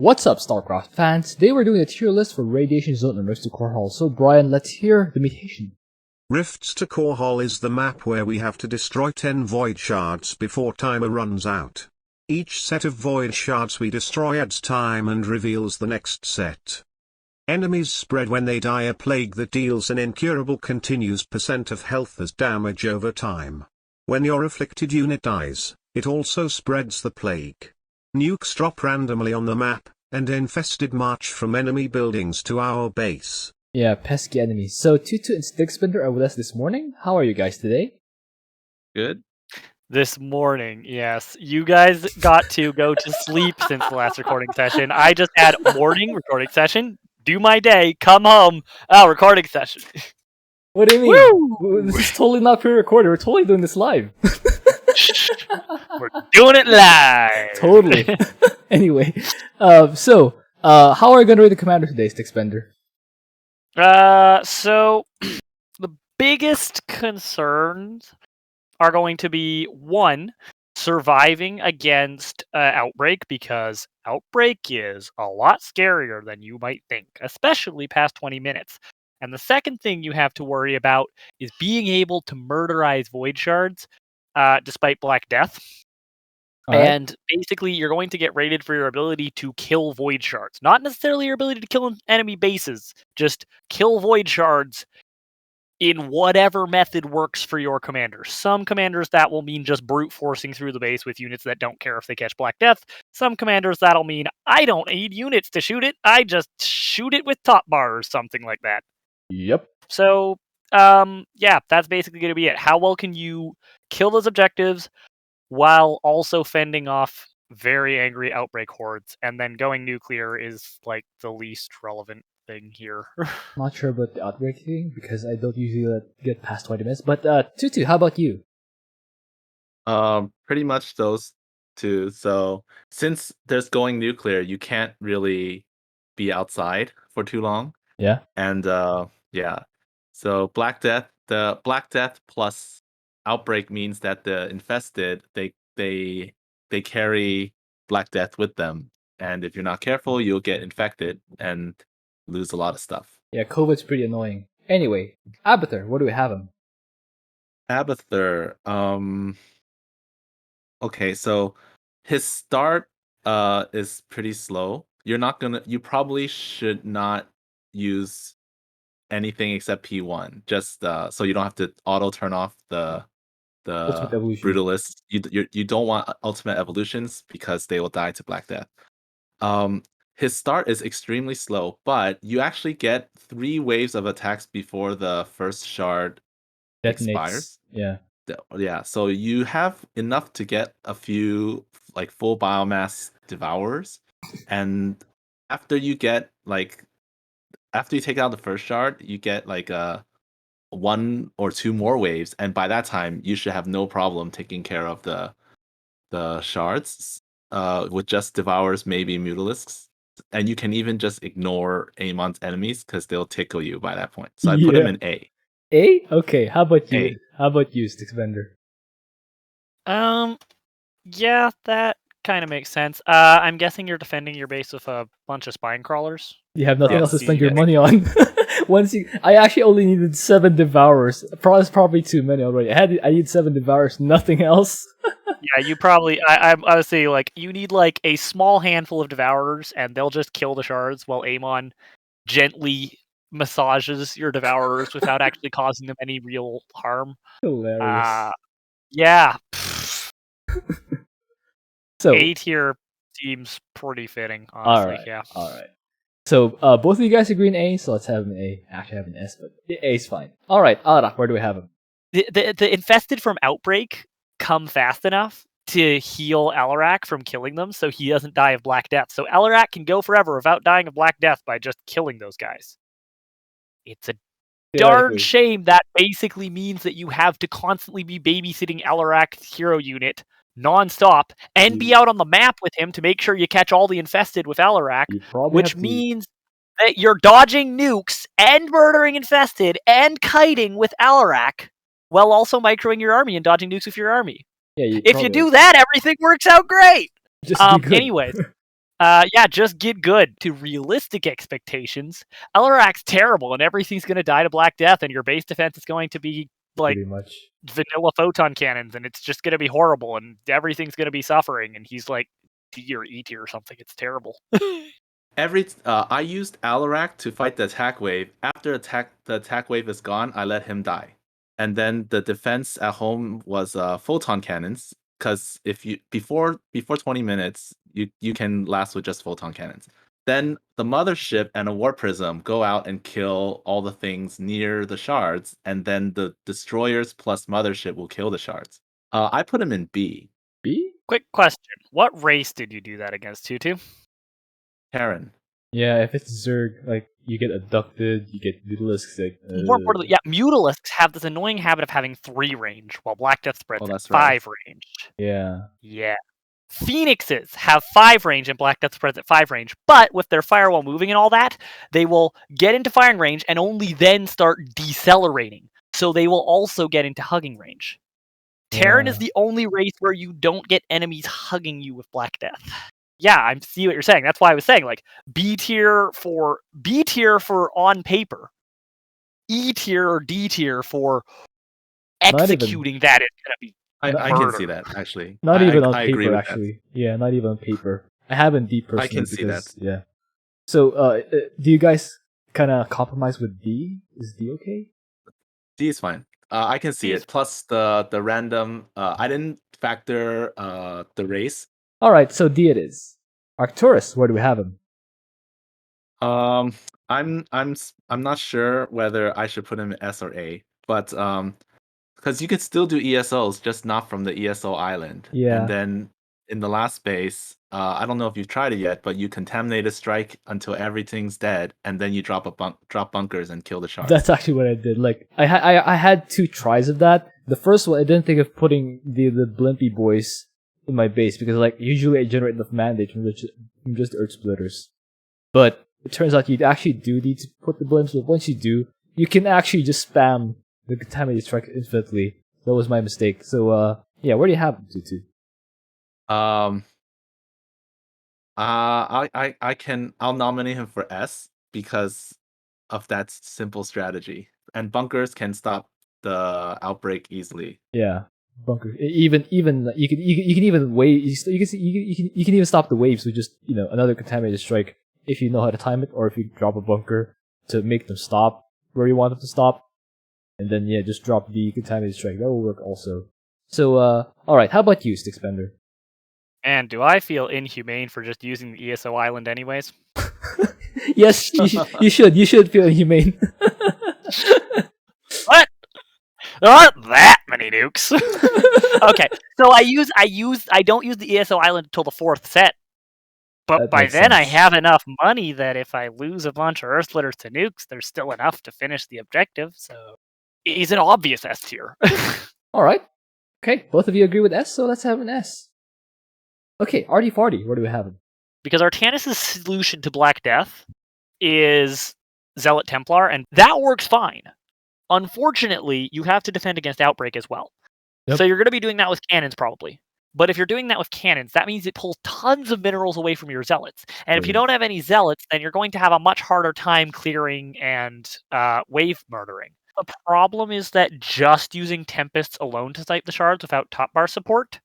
What's up, Starcraft fans? Today we're doing a tier list for Radiation Zone and Rifts to Core Hall. So Brian, let's hear the mutation. Rifts to Core Hall is the map where we have to destroy 10 Void Shards before timer runs out. Each set of Void Shards we destroy adds time and reveals the next set. Enemies spread when they die, a plague that deals an incurable continuous % of health as damage over time. When your afflicted unit dies, it also spreads the plague. Nukes drop randomly on the map, and infested march from enemy buildings to our base. Yeah, pesky enemies. So Tutu and Stickspinner are with us this morning. How are you guys today? Good. This morning, yes. You guys got to go to sleep since the last recording session. I just had morning recording session, do my day, come home, recording session. What do you mean? Woo! This is totally not pre-recorded. We're totally doing this live. We're doing it live. Totally. Anyway, so how are you going to rate the commander today, Stickspender? So the biggest concerns are going to be, one, surviving against Outbreak, because Outbreak is a lot scarier than you might think, especially past 20 minutes. And the second thing you have to worry about is being able to murderize Void Shards despite Black Death. And basically, you're going to get rated for your ability to kill Void Shards. Not necessarily your ability to kill enemy bases, just kill Void Shards in whatever method works for your commander. Some commanders, that will mean just brute forcing through the base with units that don't care if they catch Black Death. Some commanders, that'll mean, I don't need units to shoot it, I just shoot it with top bar or something like that. Yep. So, yeah, that's basically going to be it. How well can you kill those objectives while also fending off very angry Outbreak hordes? And then going nuclear is, like, the least relevant thing here. Not sure about the Outbreak thing, because I don't usually get past 20 minutes. But, Tutu, how about you? Pretty much those two. So, since there's going nuclear, you can't really be outside for too long. Yeah. And, yeah. So, Black Death, the Black Death plus Outbreak means that the infested, they carry Black Death with them, and if you're not careful, you'll get infected and lose a lot of stuff. Yeah, COVID's pretty annoying. Anyway, Abathur, what do we have him? Abathur, okay, so his start is pretty slow. You probably should not use anything except P1, just so you don't have to auto turn off the brutalist. You don't want ultimate evolutions because they will die to Black Death. His start is extremely slow, but you actually get 3 waves of attacks before the first shard expires. Yeah, so you have enough to get a few like full biomass devourers, and after you take out the first shard, you get like 1 or 2 more waves, and by that time you should have no problem taking care of the shards with just devours, maybe mutalisks, and you can even just ignore Amon's enemies because they'll tickle you by that point. So I put him in A. A? Okay, how about you? How about you, Stickspender? Yeah, that kind of makes sense. I'm guessing you're defending your base with a bunch of spine crawlers. You have nothing else to spend your money on. I actually only needed 7 devourers. Probably too many already. I need 7 devourers, nothing else. Yeah, you probably. I would say like you need like a small handful of devourers, and they'll just kill the shards while Amon gently massages your devourers without actually causing them any real harm. Hilarious. Yeah. So A tier seems pretty fitting, honestly. All right. So both of you guys agree in A, so let's have an A. Actually, I have an S, but A is fine. All right, Alarak, where do we have him? The infested from Outbreak come fast enough to heal Alarak from killing them, so he doesn't die of Black Death. So Alarak can go forever without dying of Black Death by just killing those guys. It's a darn shame that basically means that you have to constantly be babysitting Alarak's hero unit non-stop and be out on the map with him to make sure you catch all the infested with Alarak, which means that you're dodging nukes and murdering infested and kiting with Alarak while also microing your army and dodging nukes with your army. Yeah, if you do that, everything works out great. Just be good. Anyways, Yeah, just get good. To realistic expectations, Alarak's terrible, and everything's going to die to Black Death, and your base defense is going to be like Pretty much. vanilla photon cannons, and it's just going to be horrible, and everything's going to be suffering. And he's like D or E tier or something. It's terrible. I used Alarak to fight the attack wave. After the attack wave is gone, I let him die. And then the defense at home was photon cannons, because if you before 20 minutes, you can last with just photon cannons. Then the mothership and a warp prism go out and kill all the things near the shards, and then the destroyers plus mothership will kill the shards. I put him in B. B? Quick question: what race did you do that against, Tutu? Terran. Yeah, if it's Zerg, like you get abducted, you get Mutalisks. Like, More importantly, yeah, Mutalisks have this annoying habit of having 3 range, while Black Death spreads at that's 5 right. range. Yeah. Yeah. Phoenixes have 5 range and Black Death spreads at 5 range, but with their firewall moving and all that, they will get into firing range and only then start decelerating. So they will also get into hugging range. Terran is the only race where you don't get enemies hugging you with Black Death. Yeah, I see what you're saying. That's why I was saying, like, B tier for on paper, E tier or D tier for executing that is gonna be. I can see that, actually. Not even on I agree paper, with actually. Yeah, not even on paper. I haven't D personally. I can see that. Yeah. So, do you guys kind of compromise with D? Is D okay? D is fine. I can see it. Plus the random. I didn't factor the race. All right, so D it is. Arcturus, where do we have him? I'm not sure whether I should put him in S or A, but because you could still do ESOs, just not from the ESO island. Yeah. And then in the last base, I don't know if you've tried it yet, but you contaminate a strike until everything's dead, and then you drop bunkers and kill the sharks. That's actually what I did. Like I had 2 tries of that. The first one, I didn't think of putting the Blimpy boys in my base because like usually I generate enough mandate from just Earth Splitters. But it turns out you actually do need to put the blimps, but once you do, you can actually just spam the contaminated strike infinitely. That was my mistake. So yeah, where do you have him, Tutu? I'll nominate him for S because of that simple strategy. And bunkers can stop the outbreak easily. Yeah. Bunker. Even you can even wave. You can even stop the waves with just another contaminated strike if you know how to time it, or if you drop a bunker to make them stop where you want them to stop, and then just drop the contaminated strike. That will work also. So all right, how about you, Stixbender? And do I feel inhumane for just using the ESO island anyways? Yes, you should. You should feel inhumane. What? There aren't that many nukes. Okay, so I don't use the ESO island until the 4th set. But That by makes then I sense. have enough money that if I lose a bunch of Earth Splitters to nukes, there's still enough to finish the objective, so he's an obvious S tier. All right. Okay, both of you agree with S, so let's have an S. Okay, Artie Farty, where do we have him? Because Artanis' solution to Black Death is Zealot Templar, and that works fine. Unfortunately, you have to defend against Outbreak as well. Yep. So you're going to be doing that with cannons, probably. But if you're doing that with cannons, that means it pulls tons of minerals away from your Zealots. And if you don't have any Zealots, then you're going to have a much harder time clearing and wave murdering. The problem is that just using Tempests alone to snipe the shards without top bar support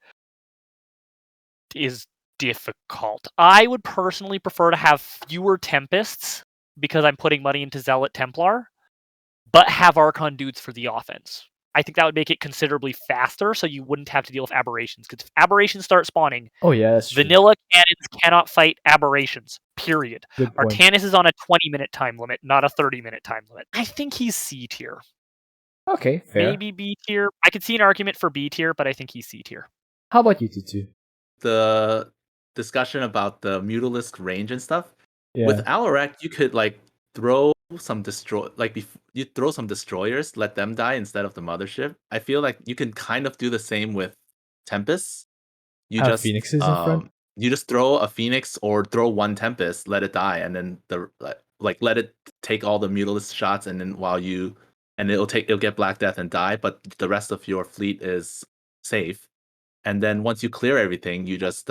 is difficult. I would personally prefer to have fewer Tempests because I'm putting money into Zealot Templar, but have Archon dudes for the offense. I think that would make it considerably faster, so you wouldn't have to deal with aberrations. Because if aberrations start spawning, that's true. vanilla cannons cannot fight aberrations, period. Good point. Artanis is on a 20-minute time limit, not a 30-minute time limit. I think he's C tier. Okay, fair. Maybe B tier. I could see an argument for B tier, but I think he's C tier. How about you, Tutu? The discussion about the Mutalisk range and stuff. Yeah. With Alarak, you could throw some you throw some destroyers, let them die instead of the mothership. I feel like you can kind of do the same with Tempests. You Have just Phoenixes in front? You just throw a Phoenix or throw one Tempest, let it die, and then let it take all the Mutalisk shots, and then it'll get Black Death and die, but the rest of your fleet is safe. And then once you clear everything, you just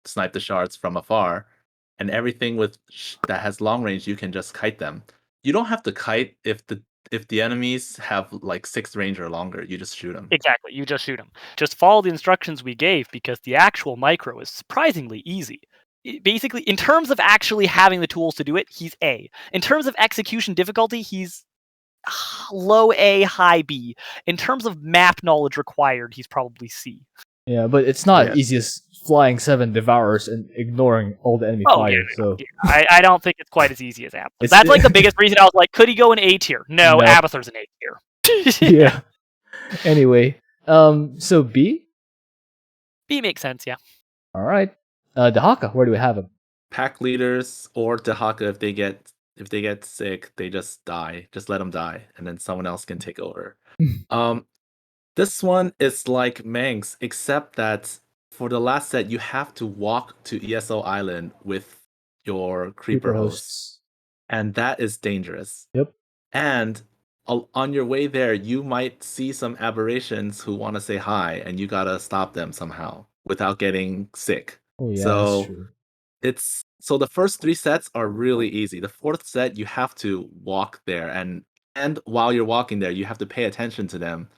snipe the shards from afar, and everything that has long range, you can just kite them. You don't have to kite if the enemies have like 6 range or longer. You just shoot them. Exactly, you just shoot them. Just follow the instructions we gave because the actual micro is surprisingly easy. Basically, in terms of actually having the tools to do it, he's A. In terms of execution difficulty, he's low A, high B. In terms of map knowledge required, he's probably C. Yeah, but it's not easy as flying 7 devourers and ignoring all the enemy fire. Yeah, so I don't think it's quite as easy as Abathur. That's like the biggest reason I was like, could he go in A tier? No, Abathur's an A tier. Yeah. Anyway, so B? B makes sense, yeah. All right. Dehaka, where do we have him? Pack leaders or Dehaka, if they get sick, they just die. Just let them die, and then someone else can take over. This one is like Manx, except that for the last set, you have to walk to ESO Island with your creeper hosts, and that is dangerous. Yep. And on your way there, you might see some aberrations who want to say hi, and you gotta stop them somehow without getting sick. Oh yeah, so that's true. So the first 3 sets are really easy. The 4th set, you have to walk there, and while you're walking there, you have to pay attention to them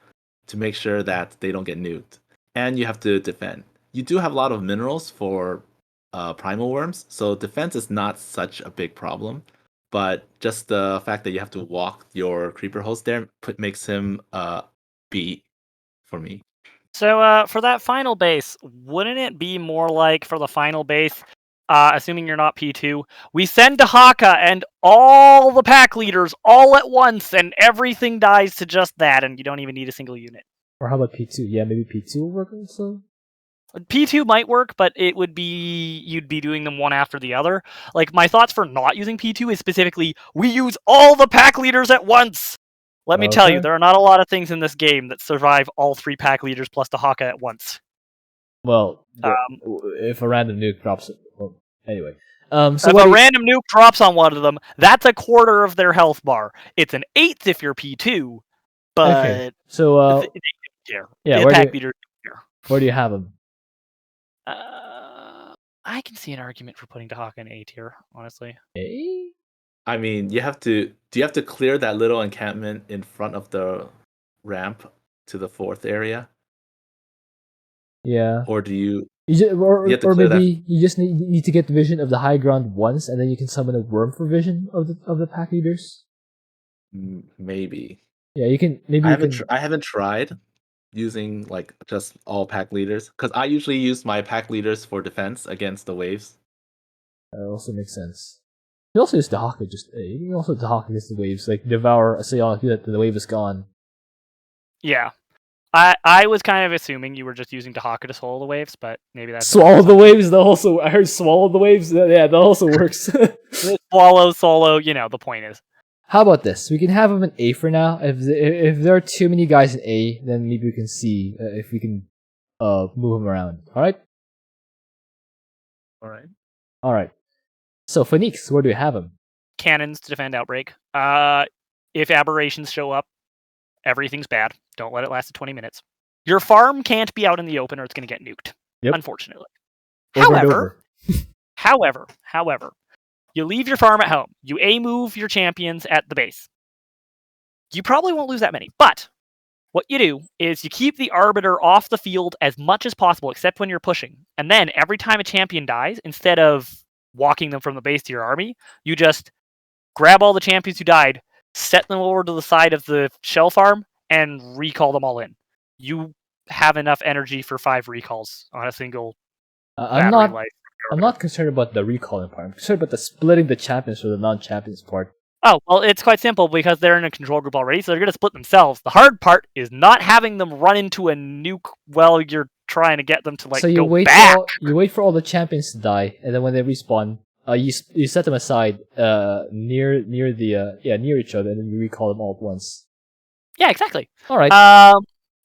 to make sure that they don't get nuked. And you have to defend. You do have a lot of minerals for primal worms, so defense is not such a big problem. But just the fact that you have to walk your creeper host there makes him B for me. So for that final base, wouldn't it be more like for the final base, assuming you're not P2, we send Dehaka and all the pack leaders all at once, and everything dies to just that, and you don't even need a single unit. Or how about P2? Yeah, maybe P2 will work also? P2 might work, but you'd be doing them one after the other. Like, my thoughts for not using P2 is specifically, we use all the pack leaders at once! Let me tell you, there are not a lot of things in this game that survive all 3 pack leaders plus Dehaka at once. Well, if a random nuke drops it. Well, anyway. So if a random nuke drops on one of them, that's a quarter of their health bar. It's an 1/8 if you're P2, but... Okay. So, yeah, where do you have them? I can see an argument for putting Dehaka in A tier, honestly. A? I mean, do you have to clear that little encampment in front of the ramp to the 4th area? Yeah. Or do you... or maybe you just need to get vision of the high ground once, and then you can summon a worm for vision of the pack leaders? Maybe. Yeah, you can... I haven't tried using like just all pack leaders, because I usually use my pack leaders for defense against the waves. That also makes sense. You also use Dehaka you can also Dehaka against the waves, like devour a Psionic that the wave is gone. Yeah. I was kind of assuming you were just using Dehaka to swallow the waves, but maybe that's... Swallow the waves? I heard swallow the waves? Yeah, that also works. Swallow, solo, the point is. How about this? We can have him in A for now. If there are too many guys in A, then maybe we can see if we can move him around. Alright? Alright. So, Fenix, where do we have him? Cannons to defend Outbreak. If aberrations show up, everything's bad. Don't let it last 20 minutes. Your farm can't be out in the open or it's going to get nuked. Yep. Unfortunately. However, you leave your farm at home. You A-move your champions at the base. You probably won't lose that many, but what you do is you keep the Arbiter off the field as much as possible, except when you're pushing. And then every time a champion dies, instead of walking them from the base to your army, you just grab all the champions who died, set them over to the side of the shell farm, and recall them all in. You have enough energy for 5 recalls on a single I'm not concerned about the recalling part. I'm concerned about the splitting the champions for the non-champions part. Oh, well, it's quite simple because they're in a control group already, so they're going to split themselves. The hard part is not having them run into a nuke while you're trying to get them to go back. You wait for all the champions to die, and then when they respawn, you set them aside near each other, and then you recall them all at once. Yeah, exactly. All right.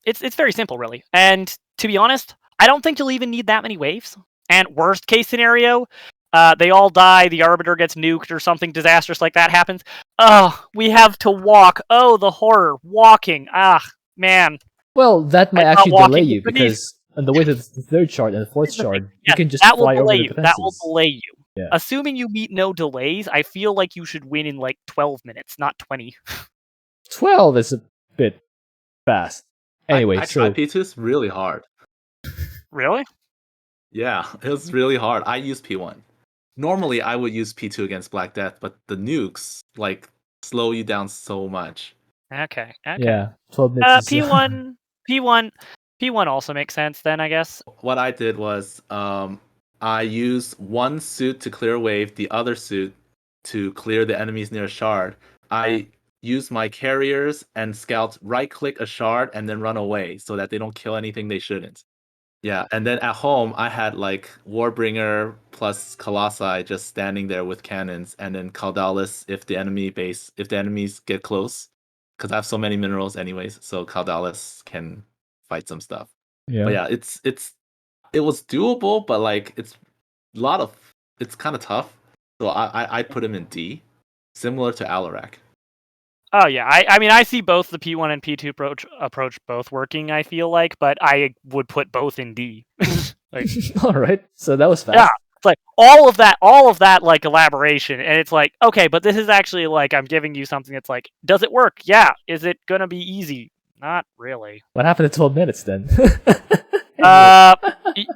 It's very simple, really. And to be honest, I don't think you'll even need that many waves. And worst case scenario, they all die, the Arbiter gets nuked, or something disastrous like that happens. Oh, we have to walk. Oh, the horror. Walking. Ah, man. Well, that might actually delay you, because on the way to the 3rd shard and the 4th shard, you can just fly over the defenses. That will delay you. Yeah. assuming you meet no delays, I feel like you should win in like 12 minutes, not 20. 12 is a bit fast. Anyway, I so tried P2. It's really hard. Really? Yeah, it was really hard. I used P1. Normally, I would use P2 against Black Death, but the nukes like slow you down so much. Okay. yeah, 12 minutes. Is, P1 also makes sense then, I guess. What I did was I used one suit to clear wave, the other suit to clear the enemies near a shard. I used my carriers and scouts right click a shard and then run away so that they don't kill anything they shouldn't. Yeah, and then at home I had like Warbringer plus Colossi just standing there with cannons, and then Caldalis if the enemies get close, because I have so many minerals anyways, so Caldalis can fight some stuff. yeah. But yeah, it was doable, but like it's kind of tough. So I put him in D, similar to Alarak. Oh yeah, I mean I see both the P1 and P2 approach both working. I feel like, but I would put both in D. Like, All right. So that was fast. yeah, it's like all of that like elaboration, and it's like okay, but this is actually like I'm giving you something that's like, does it work? Yeah. Is it gonna be easy? Not really. What happened to 12 minutes then?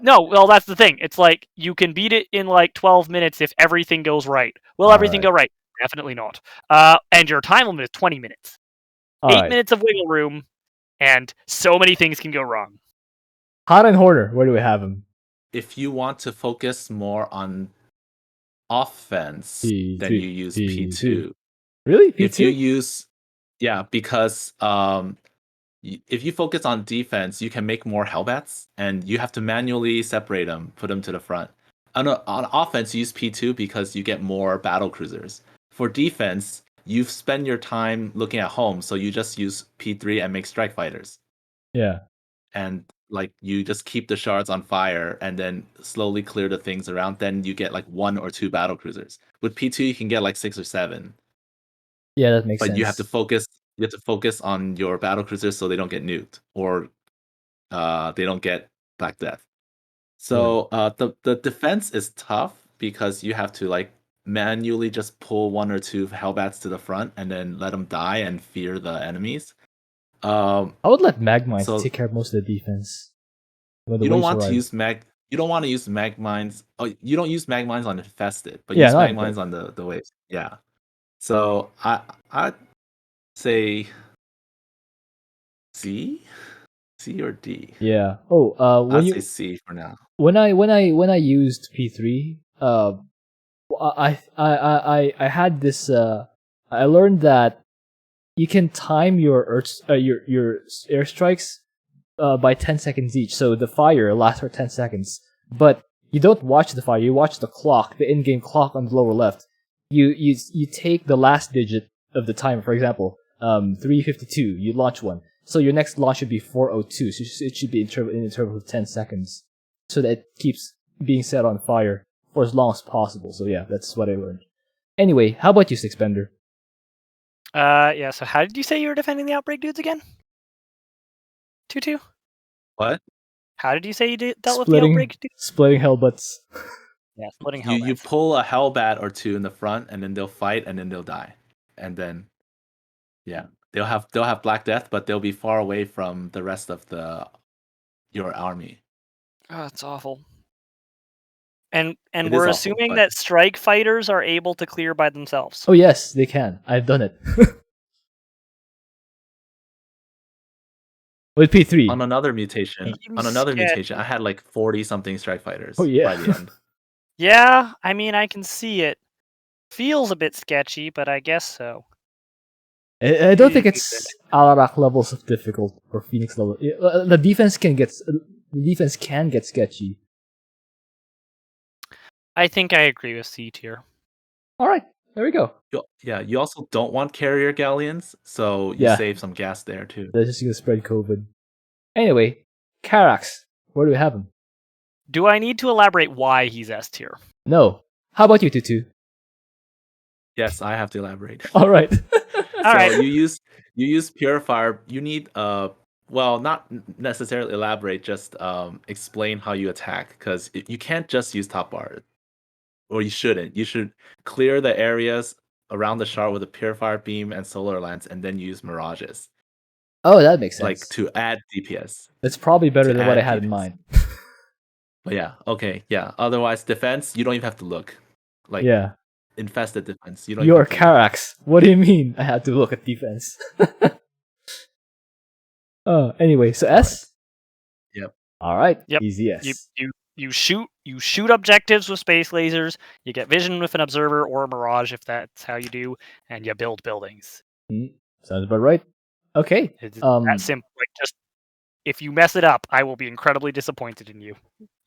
No, well that's the thing. It's like you can beat it in like 12 minutes if everything goes right. Will everything go right? Definitely not. And your time limit is 20 minutes. All 8 right. minutes of wiggle room, and so many things can go wrong. Hot and Horner, where do we have him? If you want to focus more on offense, P2, then you use P2. Really? P2? If you use, yeah, because if you focus on defense, you can make more Hellbats, and you have to manually separate them, put them to the front. On offense, you use P2 because you get more battle cruisers. For defense, you spend your time looking at home, so you just use P3 and make strike fighters. Yeah. And like you just keep the shards on fire and then slowly clear the things around. Then you get like 1 or 2 battle cruisers. With P2, you can get like 6 or 7. Yeah, that makes sense. But you have to focus. You have to focus on your battle cruisers so they don't get nuked or they don't get Black Death. So the defense is tough because you have to like manually just pull 1 or 2 Hellbats to the front and then let them die and fear the enemies. I would let Magmines so- take care of most of the defense. When the You don't waves want to arrive. use You don't want to use Magmines. Oh, you don't use Magmines on Infested, but Yeah, use not Magmines on the waves. Yeah. So I'd say C or D. Yeah. Oh, when I'd say you C for now. when I used P3, I had this. I learned that you can time your your airstrikes by 10 seconds each. So the fire lasts for 10 seconds, but you don't watch the fire. You watch the clock, the in-game clock on the lower left. You take the last digit of the timer. For example, 352. You launch one. So your next launch should be 402. So it should be in interval of 10 seconds, so that it keeps being set on fire for as long as possible. So yeah, that's what I learned. Anyway, how about you, Sixbender? Yeah, so how did you say you were defending the Outbreak dudes again? 2-2? What? How did you say you dealt with the Outbreak dudes? Splitting hellbutts. Yeah, splitting You Hellbats. pull a Hellbat or 2 in the front, and then they'll fight, and then they'll die, and then yeah, they'll have Black Death, but they'll be far away from the rest of your army. Oh, that's awful. And It we're is awful, assuming but- that strike fighters are able to clear by themselves. Oh yes, they can. I've done it. With P3. On another mutation, Seems I had like 40 something strike fighters Oh, yeah. by the end. Yeah, I mean, I can see it. Feels a bit sketchy, but I guess so. I don't think it's Alarak levels of difficult or Phoenix level. The defense can get sketchy. I think I agree with C tier. All right, there we go. You also don't want carrier galleons, so you Yeah. save some gas there too. That's just gonna spread COVID. Anyway, Karax, where do we have him? Do I need to elaborate why he's S tier? No. How about you, Tutu? Yes, I have to elaborate. All right. All right. So you use purifier. You need well, not necessarily elaborate, just explain how you attack, because you can't just use top bar. or you shouldn't. You should clear the areas around the shard with a purifier beam and solar lens, and then use mirages, Oh, that makes like sense. to add DPS. It's probably better to than what I add had in DPS. mind. But yeah, okay, yeah. Otherwise, defense, you don't even have to look. Like Yeah. infested defense, you don't You're even have to look. Karax. What do you mean? I had to look at defense. Anyway, so S? Yep. Alright, Yep. easy S. You shoot objectives with space lasers. You get vision with an observer or a mirage if that's how you do, and you build buildings. Sounds about right. Okay. It's that simple. Like, just if you mess it up, I will be incredibly disappointed in you.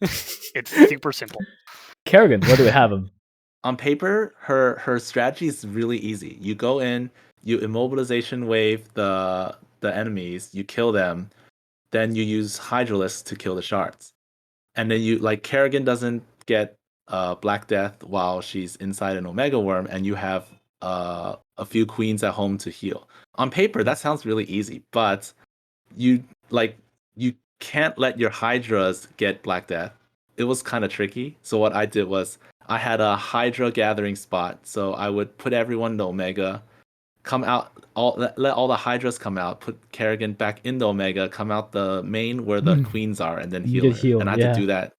It's super simple. Kerrigan, where do we have him? On paper, her strategy is really easy. You go in, you immobilization wave the enemies, you kill them, then you use Hydralisk to kill the shards. And then you like Kerrigan doesn't get Black Death while she's inside an Omega Worm, and you have a few queens at home to heal. On paper, that sounds really easy, but you can't let your Hydras get Black Death. It was kind of tricky. So what I did was I had a Hydra gathering spot. So I would put everyone to Omega, come out, let all the Hydras come out, put Kerrigan back in the Omega, come out the main where the queens are, and then You heal did her. heal, And I had yeah. to do that.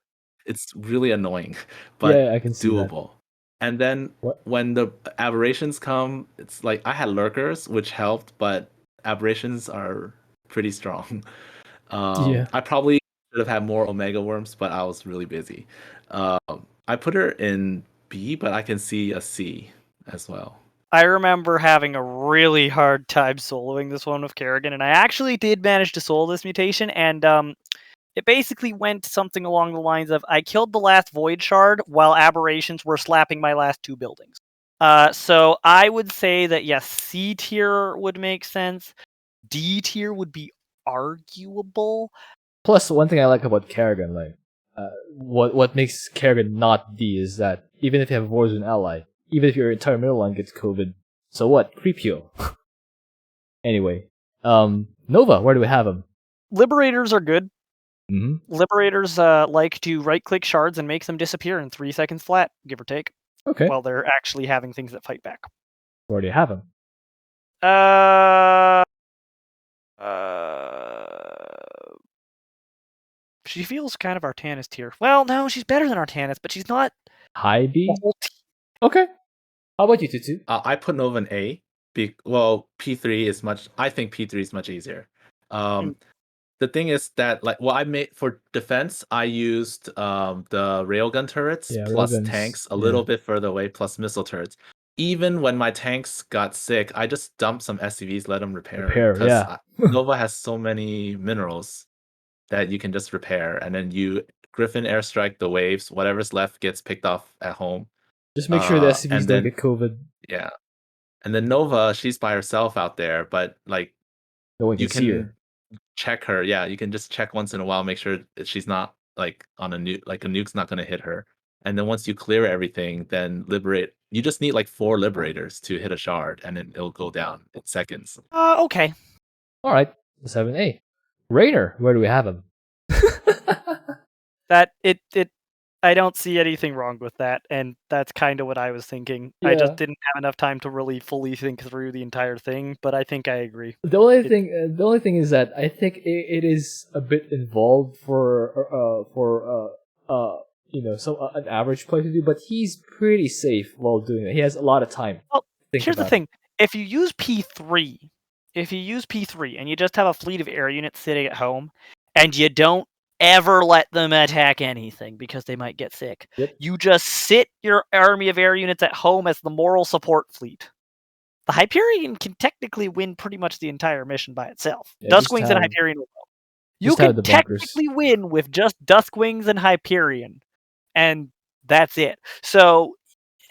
It's really annoying, but Yeah, I can see that. doable. And then when the aberrations come, it's like I had lurkers, which helped, but aberrations are pretty strong. Yeah. I probably should have had more Omega Worms, but I was really busy. I put her in B, but I can see a C as well. I remember having a really hard time soloing this one with Kerrigan, and I actually did manage to solo this mutation, and it basically went something along the lines of I killed the last Void Shard while aberrations were slapping my last two buildings. So I would say that yes, C tier would make sense. D tier would be arguable. Plus, one thing I like about Kerrigan, like, what makes Kerrigan not D is that even if you have a Warzone ally, even if your entire middle line gets COVID, so what? Creep heal. Anyway, Nova, where do we have him? Liberators are good. Mm-hmm. Liberators like to right-click shards and make them disappear in 3 seconds flat, give or take, Okay. while they're actually having things that fight back. Where do you have him? She feels kind of Artanis tier. Well, no, she's better than Artanis, but she's not High B? the whole Okay. How about you, Tutu? I put Nova in A. Well, P3 is much. I think P3 is much easier. The thing is that I made for defense, I used the railgun turrets plus railguns, tanks a little bit further away plus missile turrets. Even when my tanks got sick, I just dumped some SCVs, let them repair. Yeah. Nova has so many minerals that you can just repair, and then you Griffin airstrike the waves. Whatever's left gets picked off at home. Just make sure the SCVs and don't then- get COVID. Yeah, and then Nova, she's by herself out there, but like No one can you see her. can check her. Yeah, you can just check once in a while, make sure that she's not like on a nuke. Like a nuke's not going to hit her. And then once you clear everything, then liberate. You just need like 4 liberators to hit a shard, and then it'll go down in seconds. Okay. All right, 7A. Raynor, where do we have him? That I don't see anything wrong with that, and that's kind of what I was thinking. I Yeah. just didn't have enough time to really fully think through the entire thing, but I think I agree. The only thing is that I think it is a bit involved for an average player to do, but he's pretty safe while doing it. He has a lot of time. Well, Think here's the about thing: if you use P3, and you just have a fleet of air units sitting at home, and you don't ever let them attack anything because they might get sick, Yep. you just sit your army of air units at home as the moral support fleet. The Hyperion can technically win pretty much the entire mission by itself. Yeah, just Duskwings and have- Hyperion will go. You just have can the bunkers. technically win with just Duskwings and Hyperion, and that's it. So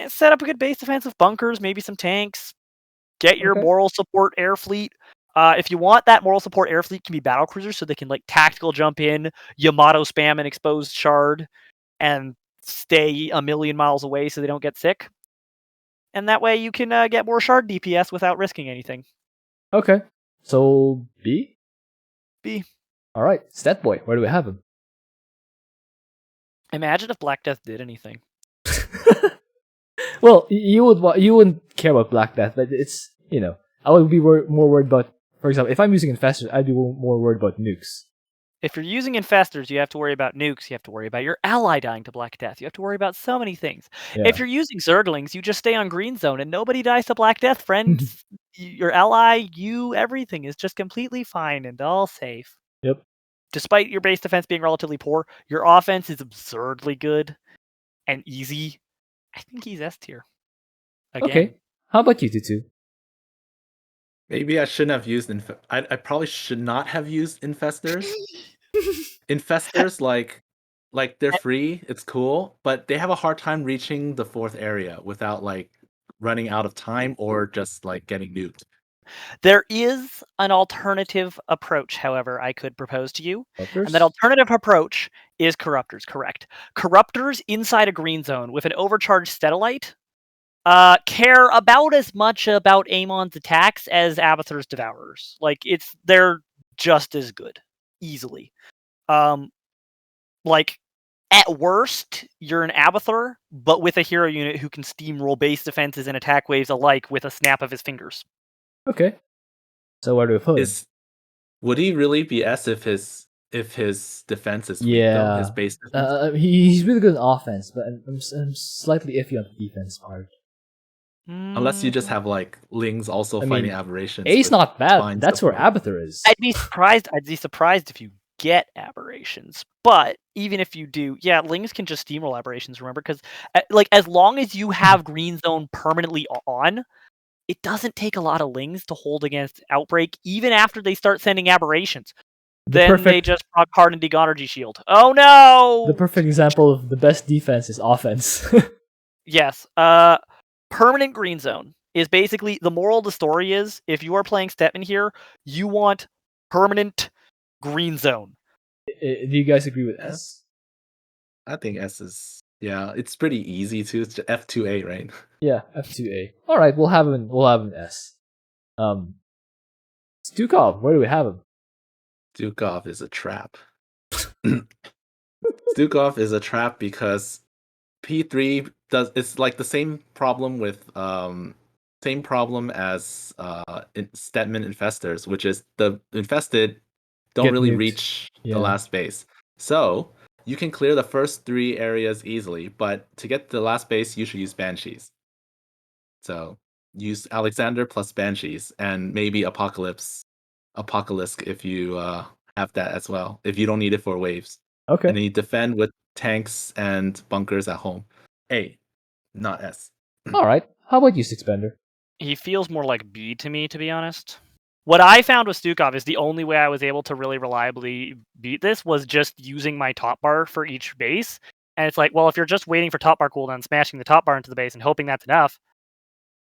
set up a good base defense with bunkers, maybe some tanks. Get your Okay. moral support air fleet. If you want, that moral support air fleet can be battle cruisers, so they can like tactical jump in, Yamato spam an exposed shard, and stay a million miles away so they don't get sick. And that way you can get more shard DPS without risking anything. Okay, so B. B. All right, Stat Boy, where do we have him? Imagine if Black Death did anything. Well, you wouldn't care about Black Death, but it's I would be more worried about. For example, if I'm using Infestors, I'd be more worried about nukes. If you're using Infestors, you have to worry about nukes. You have to worry about your ally dying to Black Death. You have to worry about so many things. Yeah. If you're using Zerglings, you just stay on Green Zone and nobody dies to Black Death, friends. Your ally, everything is just completely fine and all safe. Yep. Despite your base defense being relatively poor, your offense is absurdly good and easy. I think he's S tier. Again. Okay. How about you, Tutu? Maybe I shouldn't have used I probably should not have used Infestors. Infestors, like they're free, it's cool, but they have a hard time reaching the 4th area without like running out of time or just like getting nuked. There is an alternative approach, however, I could propose to you. Corruptors? And that alternative approach is Corruptors, correct. Corruptors inside a green zone with an overcharged Statellite care about as much about Amon's attacks as Abathur's Devourers. Like, they're just as good. Easily. Like, at worst, you're an Abathur, but with a hero unit who can steamroll base defenses and attack waves alike with a snap of his fingers. Okay. So where do we put him? Would he really be S if his defense is weak, though? His base defense? He's really good in offense, but I'm slightly iffy on the defense part. Unless you just have like Lings also fighting aberrations. A's not bad. That's where Abathur is. I'd be surprised if you get aberrations. But even if you do, Lings can just steamroll aberrations, remember? Because like as long as you have Green Zone permanently on, it doesn't take a lot of Lings to hold against Outbreak, even after they start sending aberrations. They just proc hard and Degonergy Shield. Oh no! The perfect example of the best defense is offense. Yes. Permanent Green Zone is basically, the moral of the story is, if you are playing Stetmann here, you want permanent Green Zone. Do you guys agree with S? I think S is, it's pretty easy too. It's F2A, right? Yeah, F2A. All right, we'll have him S. Stukov, where do we have him? Stukov is a trap. Stukov is a trap because P3 it's like the same problem with same problem as Stetmann Infestors, which is the infested don't really reach the last base. So you can clear the first 3 areas easily, but to get to the last base, you should use Banshees. So use Alexander plus Banshees and maybe Apocalypse if you have that as well. If you don't need it for waves. Okay. And then you defend with tanks and bunkers at home. A, not S. All right. How about you, Sixbender? He feels more like B to me, to be honest. What I found with Stukov is the only way I was able to really reliably beat this was just using my top bar for each base. And it's like, well, if you're just waiting for top bar cooldown, smashing the top bar into the base and hoping that's enough,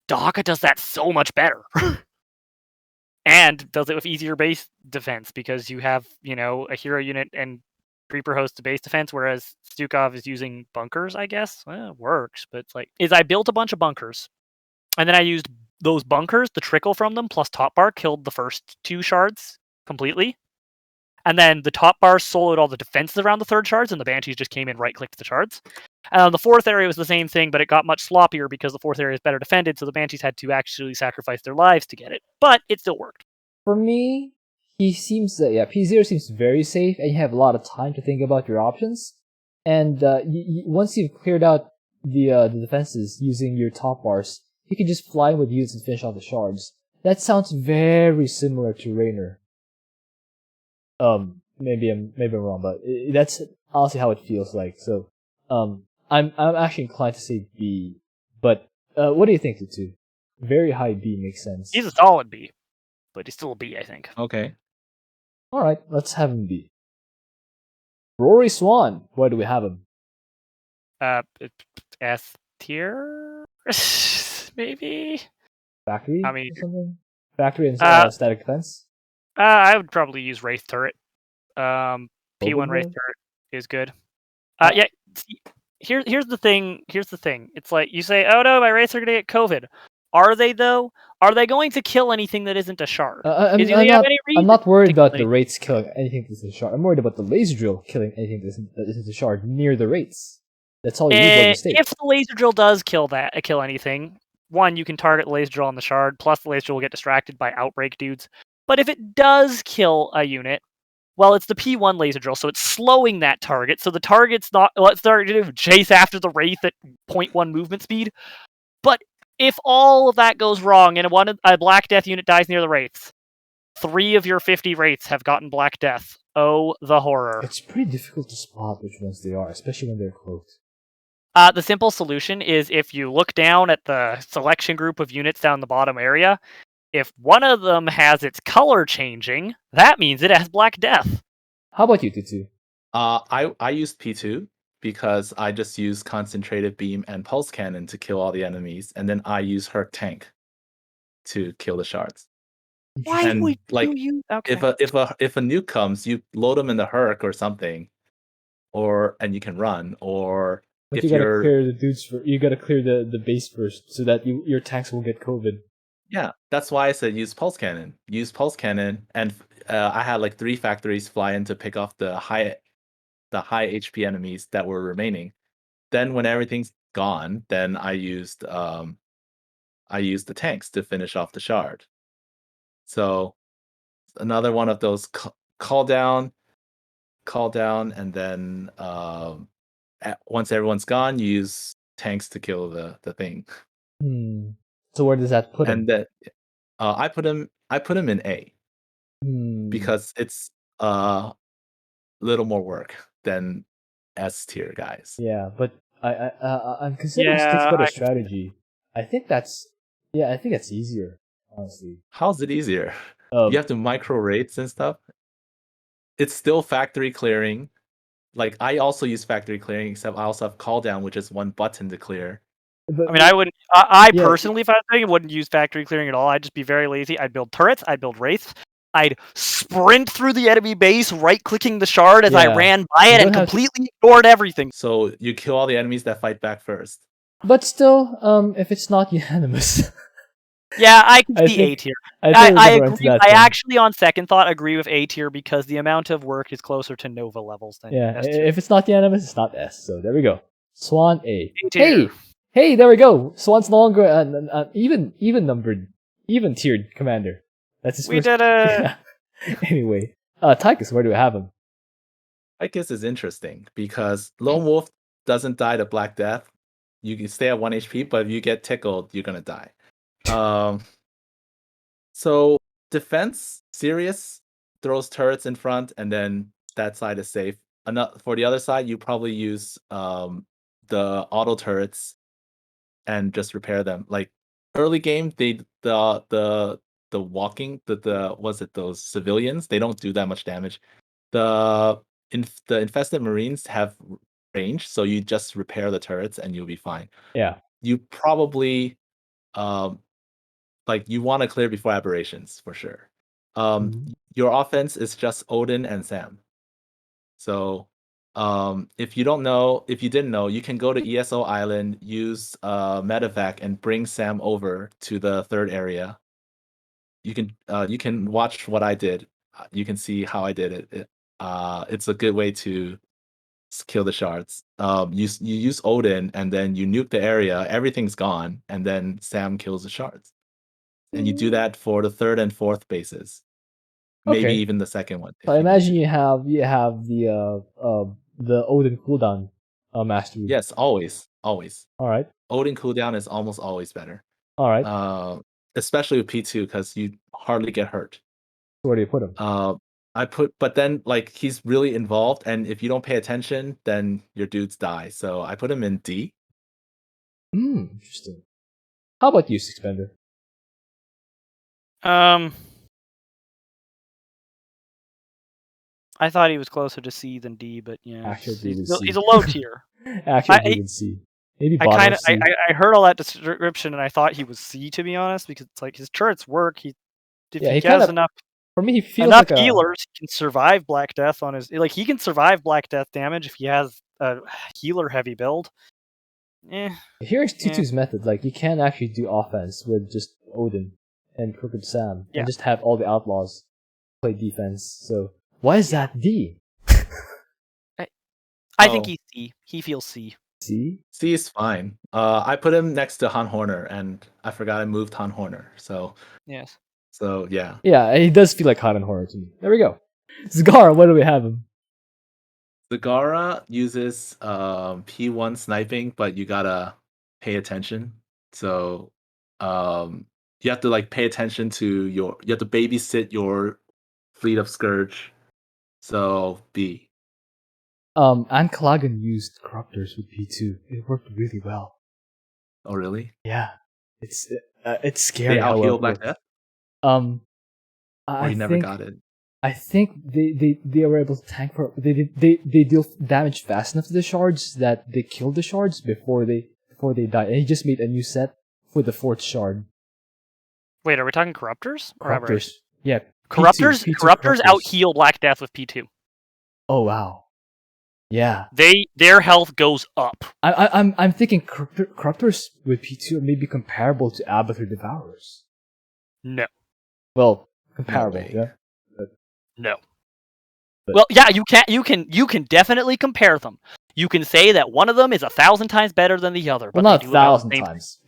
Dehaka does that so much better. And does it with easier base defense because you have, a hero unit and Creeper host to base defense, whereas Stukov is using bunkers, I guess. Well, it works, but it's like, I built a bunch of bunkers, and then I used those bunkers, the trickle from them, plus top bar killed the first 2 shards completely. And then the top bar soloed all the defenses around the 3rd shards, and the Banshees just came in, right-clicked the shards. The 4th area was the same thing, but it got much sloppier because the 4th area is better defended, so the Banshees had to actually sacrifice their lives to get it. But it still worked. For me, he seems P0 seems very safe, and you have a lot of time to think about your options. And once you've cleared out the defenses using your top bars, you can just fly with units and finish off the shards. That sounds very similar to Raynor. Maybe I'm wrong, but that's honestly how it feels like. So, I'm actually inclined to say B. But what do you think, Tutu? Very high B makes sense. He's a solid B, but he's still a B, I think. Okay. All right, let's have him be. Rory Swann, where do we have him? S tier, maybe. Factory. I mean, or something. Factory and static defense. I would probably use Wraith Turret. P1 Wraith Turret is good. Yeah. Here's the thing. It's like you say, "Oh no, my Wraiths are gonna get COVID." Are they though? Are they going to kill anything that isn't a shard? I'm not worried about the Wraiths killing anything that isn't a shard. I'm worried about the laser drill killing anything that isn't a shard near the Wraiths. That's all you need to stay. If the laser drill does kill anything, one, you can target the laser drill on the shard, plus the laser drill will get distracted by Outbreak dudes. But if it does kill a unit, well, it's the P1 laser drill, so it's slowing that target. So the target's not what's starting to do, chase after the Wraith at 0.1 movement speed. But if all of that goes wrong and a Black Death unit dies near the Wraiths, 3 of your 50 Wraiths have gotten Black Death. Oh, the horror. It's pretty difficult to spot which ones they are, especially when they're close. The simple solution is if you look down at the selection group of units down the bottom area, if one of them has its color changing, that means it has Black Death. How about you, Tutu? I used P2 because I just use Concentrated Beam and Pulse Cannon to kill all the enemies, and then I use Herc Tank to kill the shards. Why And, would like, you? Okay. If a nuke comes, you load them in the Herc or something, and you can run. Or But if you gotta you're clear the dudes you gotta clear the base first, so that your tanks will get COVID. yeah, that's why I said use Pulse Cannon. Use Pulse Cannon, and I had like 3 factories fly in to pick off the high HP enemies that were remaining. Then when everything's gone, then I used the tanks to finish off the shard. So another one of those call down, and then once everyone's gone, you use tanks to kill the thing. So where does that put him? And that I put him in A because it's a little more work than S tier guys. Yeah, but I'm considering sticks better strategy. I think that's easier, honestly. How's it easier? You have to micro rates and stuff. It's still factory clearing. Like I also use factory clearing, except I also have call down, which is one button to clear. But, I mean, I wouldn't. I personally, if I was doing it, wouldn't use factory clearing at all. I'd just be very lazy. I'd build turrets. I'd build wraiths. I'd sprint through the enemy base, right-clicking the shard as I ran by it, and completely ignored everything. So you kill all the enemies that fight back first. But still, if it's not unanimous. Yeah, I can see A tier. I agree. I actually, on second thought, agree with A tier because the amount of work is closer to Nova levels than S tier. If it's not unanimous, it's not S. So there we go. Swann A. Hey, there we go. Swann's no longer even tiered commander. That's his first. We did it. Anyway, Tychus, where do we have him? Tychus is interesting because Lone Wolf doesn't die to Black Death. You can stay at 1 HP, but if you get tickled, you're gonna die. So defense, Sirius throws turrets in front, and then that side is safe. For the other side, you probably use the auto turrets and just repair them. Like early game, the walking, those civilians, they don't do that much damage. The infested marines have range, so you just repair the turrets and you'll be fine. Yeah. You probably you want to clear before aberrations for sure. Your offense is just Odin and Sam. So if you didn't know, you can go to ESO Island, use medevac, and bring Sam over to the third area. You can watch what I did. You can see how I did it. It's a good way to kill the shards. You use Odin, and then you nuke the area. Everything's gone, and then Sam kills the shards. And you do that for the third and fourth bases. Maybe even the second one. So I imagine you have the Odin cooldown mastery. Yes, always. All right. Odin cooldown is almost always better. All right. Especially with P2 because you hardly get hurt. Where do you put him? But then he's really involved, and if you don't pay attention, then your dudes die. So I put him in D. Interesting. How about you, Sixbender? I thought he was closer to C than D, but yeah, actually, he's a low tier. Actually, D C. Maybe bottom C. I heard all that description and I thought he was C, to be honest, because it's like his turrets work. If he has enough. For me, he feels enough like healers, he can survive Black Death on his. He can survive Black Death damage if he has a healer heavy build. Here's Tutu's method. You can actually do offense with just Odin and Crooked Sam, and just have all the outlaws play defense. So why is that D? I think he's C. He feels C. C? C is fine. I put him next to Han Horner, and I forgot I moved Han Horner. So Yes. yeah. Yeah, he does feel like hot and horror to me. There we go. Zagara, what do we have him? Zagara uses P1 sniping, but you gotta pay attention. So you have to like pay attention to you have to babysit your fleet of Scourge. So B. Ankalagan used Corruptors with P2. It worked really well. Oh really? Yeah. It's scary They how well out-heal it Black worked. Death? Or Or you never got it? I think they were able to tank for they deal damage fast enough to the shards that they killed the shards before they die. And he just made a new set for the 4th shard. Wait, are we talking Corruptors? Or Corruptors. Aberration? Yeah. Corruptors P2 Corruptors out-heal Black Death with P2. Oh wow. Yeah. Their health goes up. I'm thinking Corruptors with P2 may be comparable to Abathur Devourers. No. Well, comparable, way. yeah. No. But- Well, yeah, you can definitely compare them. You can say that one of them is 1,000 times better than the other. Well, but not they do about the 1,000 same times.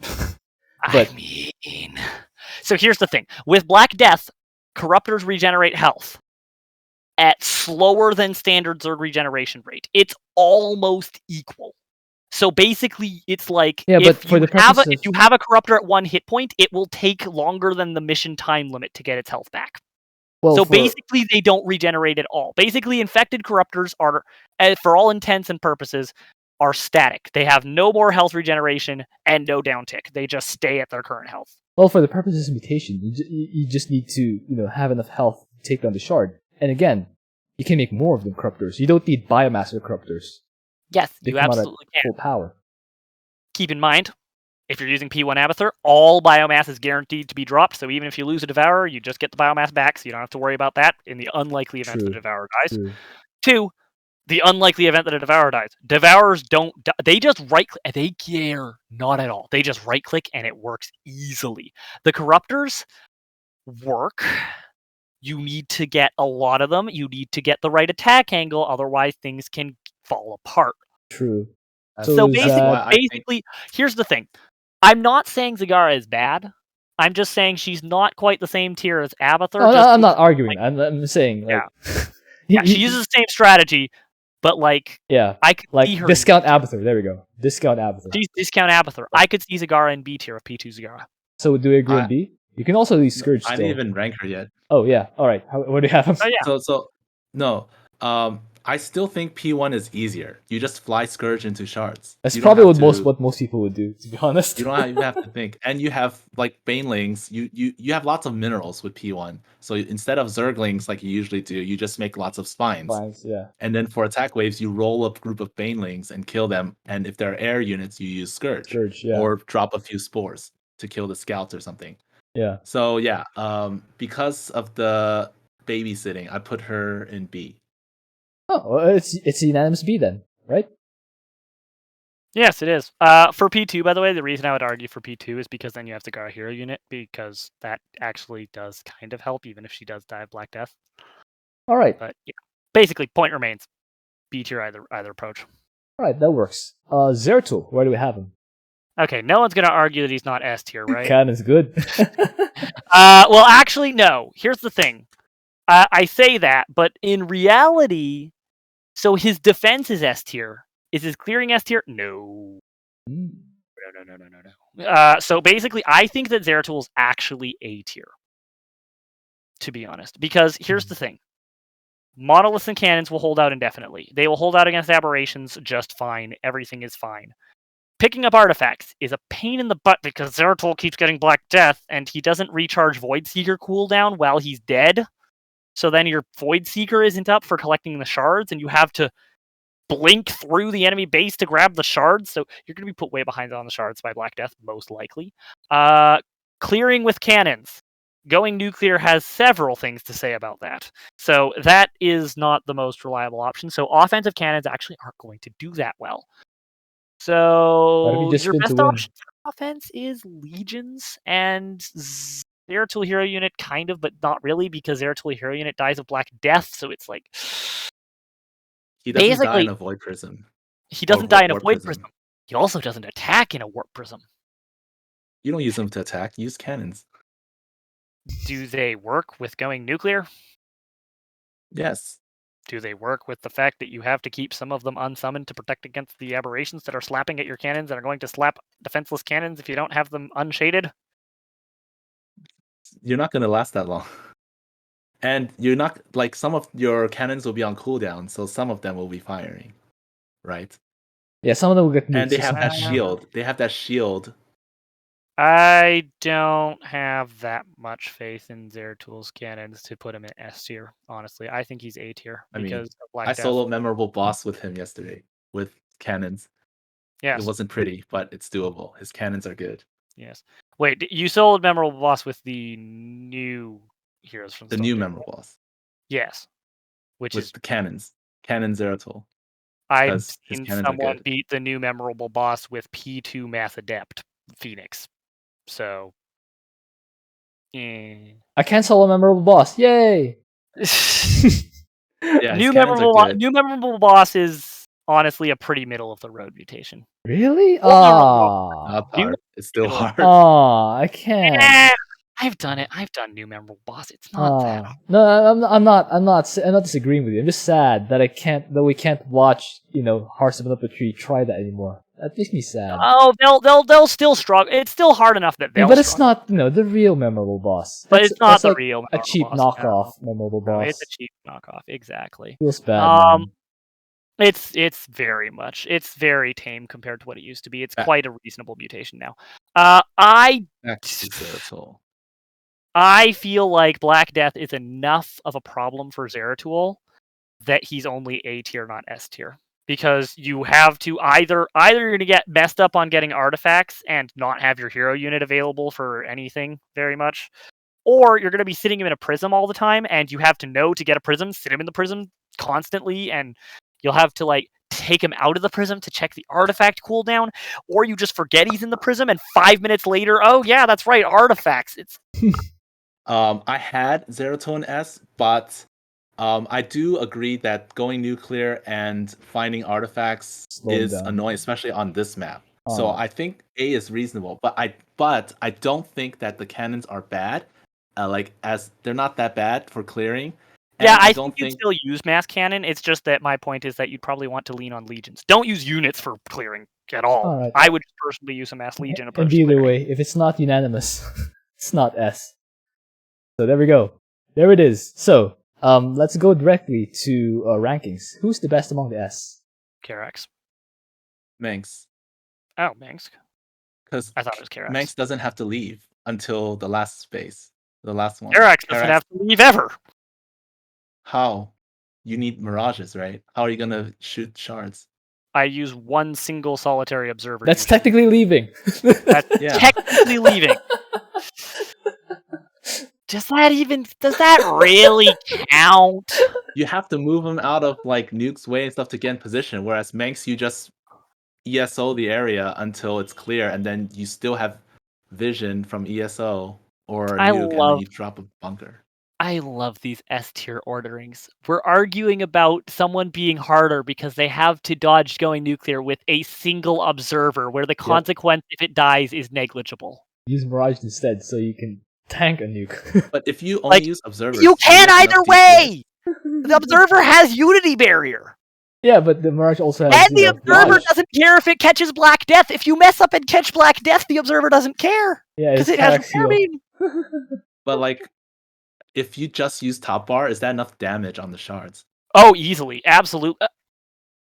I mean, so here's the thing: with Black Death, Corruptors regenerate health at slower than standard Zerg regeneration rate. It's almost equal. So basically, it's like Yeah, but for the purpose if you have a Corruptor at 1 hit point, it will take longer than the mission time limit to get its health back. Well, So basically, they don't regenerate at all. Basically, infected Corruptors are, for all intents and purposes, are static. They have no more health regeneration and no downtick. They just stay at their current health. well, for the purposes of mutation, you just need to have enough health to take down the shard. And again, you can make more of them Corruptors. You don't need biomass or Corruptors. Yes, They you come out at absolutely can. full power. Keep in mind, if you're using P1 Abathur, all biomass is guaranteed to be dropped. So even if you lose a Devourer, you just get the biomass back. So you don't have to worry about that in the unlikely event that the Devourer dies. True. 2, the unlikely event that a Devourer dies. Devourers don't die. They just right-click. They care not at all. They just right-click and it works easily. The Corruptors work. You need to get a lot of them. You need to get the right attack angle. Otherwise, things can fall apart. True. So is basically, here's the thing. I'm not saying Zagara is bad. I'm just saying she's not quite the same tier as Abathur. No, I'm not arguing. I'm saying, like, yeah, she uses the same strategy, but like, yeah, I could like see her discount Abathur. There we go. Discount Abathur. discount Abathur. I could see Zagara in B tier of P2 Zagara. So do we agree on B? You can also use Scourge. I still. didn't even rank her yet. Oh yeah. All right. What do you have? Oh yeah. So no. I still think P1 is easier. You just fly Scourge into shards. That's You don't probably have what most people would do, to be honest. You don't even have to think. And you have like Banelings. You have lots of minerals with P1. So instead of Zerglings like you usually do, you just make lots of spines. Yeah. And then for attack waves, you roll up a group of Banelings and kill them. And if they're air units, you use Scourge. Yeah. Or drop a few spores to kill the scouts or something. Yeah. So yeah, because of the babysitting, I put her in B. Oh, well, it's unanimous B then, right? Yes, it is. For P2, by the way, the reason I would argue for P2 is because then you have the Zagara hero unit, because that actually does kind of help, even if she does die of Black Death. All right. But yeah, basically, point remains. B tier either approach. All right, that works. Zeratul, where do we have him? Okay, no one's going to argue that he's not S tier, right? Cannon's good. Well, actually, no. Here's the thing. I say that, but in reality, so his defense is S tier. Is his clearing S tier? No. No. So basically, I think that Zeratul is actually A tier. To be honest. Because here's the thing. Monoliths and cannons will hold out indefinitely. They will hold out against aberrations just fine. Everything is fine. Picking up artifacts is a pain in the butt because Zeratul keeps getting Black Death, and he doesn't recharge Void Seeker cooldown while he's dead. So then your Void Seeker isn't up for collecting the shards, and you have to blink through the enemy base to grab the shards. So you're going to be put way behind on the shards by Black Death, most likely. Clearing with cannons. Going nuclear has several things to say about that. So that is not the most reliable option. So offensive cannons actually aren't going to do that well. So your best option for offense is legions and Zeratul hero unit, kind of, but not really, because Zeratul hero unit dies of Black Death. So it's like he doesn't die in a Void Prism. He doesn't die in a Void Prism. He also doesn't attack in a warp prism. You don't use them to attack. Use cannons. Do they work with going nuclear? Yes. Do they work with the fact that you have to keep some of them unsummoned to protect against the aberrations that are slapping at your cannons and are going to slap defenseless cannons if you don't have them unshaded? You're not going to last that long. And you're not, like, some of your cannons will be on cooldown, so some of them will be firing. Right? Yeah, some of them will get nukes. And they have that shield. They have that shield. I don't have that much faith in Zeratul's cannons to put him in S tier, honestly. I think he's A tier because of Black I Death. soloed memorable boss with him yesterday with cannons. Yes. It wasn't pretty, but it's doable. His cannons are good. Yes. Wait, you soloed memorable boss with the new heroes from The new memorable boss. Yes. Which with is the cannons. Cannon Zeratul. I've 'cause his seen cannons are someone good. beat the new memorable boss with P2 Mass Adept Fenix. So I can't solo a memorable boss. Yay! Yeah, his cannons are good. new memorable boss is honestly a pretty middle of the road mutation. Really? Not hard. It's still hard. I can't. I've done it. I've done new memorable boss. It's not that hard. No, I'm not disagreeing with you. I'm just sad that we can't watch, Hearts of Tree try that anymore. That makes me sad. Oh, they'll still struggle. It's still hard enough that they'll. But it's not, the real memorable boss. But it's not the like real. A cheap boss, knockoff memorable boss. No, it's a cheap knockoff. Exactly. Feels bad. Man. It's very tame compared to what it used to be. It's quite a reasonable mutation now. I feel like Black Death is enough of a problem for Zeratul that he's only A tier, not S tier. Because you have to either you're going to get messed up on getting artifacts and not have your hero unit available for anything very much, or you're going to be sitting him in a prism all the time, and you have to know to get a prism, sit him in the prism constantly, and you'll have to take him out of the prism to check the artifact cooldown, or you just forget he's in the prism, and 5 minutes later, oh yeah, that's right, artifacts. It's I had Zeratul in S, but I do agree that going nuclear and finding artifacts is annoying, especially on this map. So I think A is reasonable, but I don't think that the cannons are bad. As they're not that bad for clearing. And yeah, I think you'd still use mass cannon. It's just that my point is that you'd probably want to lean on legions. Don't use units for clearing at all. Right. I would personally use a mass legion approach. And either way, if it's not unanimous, it's not S. So there we go. There it is. So let's go directly to rankings. Who's the best among the S? Karax. Manx. Oh, Manx. Because I thought it was Karax. Manx doesn't have to leave until the last space. The last one. Karax doesn't have to leave ever. How? You need mirages, right? How are you gonna shoot shards? I use one single solitary observer. That's technically leaving. That's technically leaving. Does that really count? You have to move them out of Nuke's way and stuff to get in position, whereas Manx you just ESO the area until it's clear, and then you still have vision from ESO or Nuke, and then you drop a bunker. I love these S tier orderings. We're arguing about someone being harder because they have to dodge going nuclear with a single observer, where the consequence if it dies is negligible. Use Mirage instead, so you can tank a nuke. But if you only use observers, you can either way. The observer has Unity Barrier. Yeah, but the Mirage also has. And the observer doesn't care if it catches Black Death. If you mess up and catch Black Death, the observer doesn't care. Yeah, because it has Warming. But if you just use top bar, is that enough damage on the shards? Oh, easily, absolutely.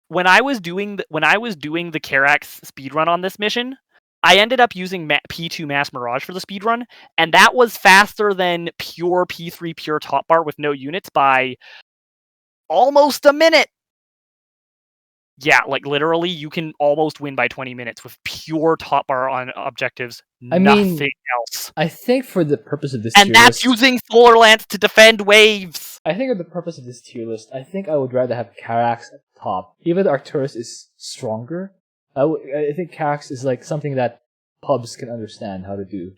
When I was doing the Karax speedrun on this mission, I ended up using P2 Mass Mirage for the speedrun, and that was faster than pure P3 pure top bar with no units by almost a minute. Yeah, literally, you can almost win by 20 minutes with pure top bar on objectives. Nothing else. I think for the purpose of this tier list, using Solar Lance to defend waves. I think for the purpose of this tier list, I think I would rather have Karax at the top. Even though Arcturus is stronger, I think Karax is something that pubs can understand how to do.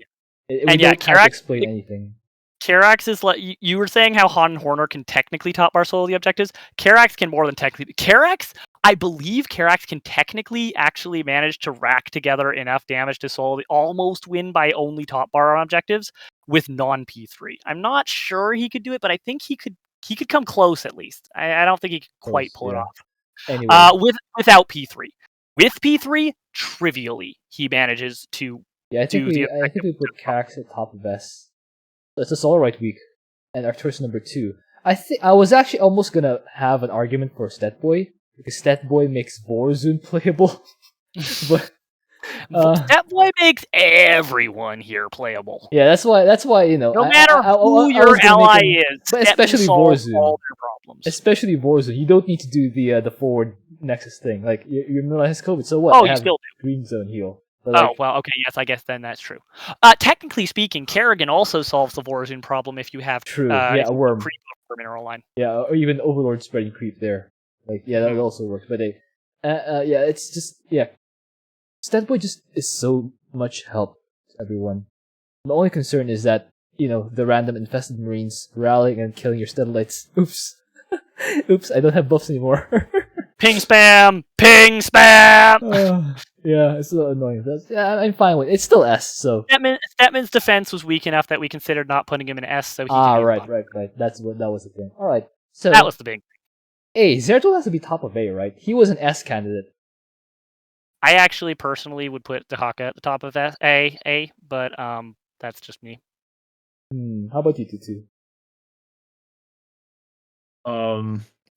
Karax explain anything. Karax is you were saying how Han and Horner can technically top bar solo the objectives. Karax can more than technically. Karax I believe Karax can technically actually manage to rack together enough damage to almost win by only top bar on objectives with non-P3. I'm not sure he could do it, but I think he could come close at least. I don't think he could quite pull it off. Anyway. Without P3. With P3, trivially, he manages to I think we put Karax at top of S. That's a Solar Right week, and Arcturus number 2. I was actually almost gonna have an argument for Stetboy, because Stetboy makes Vorazun playable. But Stetboy makes everyone here playable. Yeah, that's why no matter who your ally is, but especially Vorazun. All their problems. Especially Vorazun, you don't need to do the forward Nexus thing. Like your Miller has COVID, so what? Oh, you still do. Green Zone heal. Well, okay, yes, I guess then that's true. Technically speaking, Kerrigan also solves the Vorazun problem if you have a worm creep for mineral line. Yeah, or even Overlord spreading creep there. That would also work. But it's just Stetboy just is so much help to everyone. The only concern is that the random infested marines rallying and killing your Steadlights. Oops, oops, I don't have buffs anymore. Ping spam! Ping spam! Yeah, it's a little annoying. I'm fine with it. It's still S, so... Stetmann's defense was weak enough that we considered not putting him in S, so he right. That was the thing. Alright, so... That was the big thing. Zeratul has to be top of A, right? He was an S candidate. I actually personally would put Dehaka at the top of A, but that's just me. How about you, Tutu?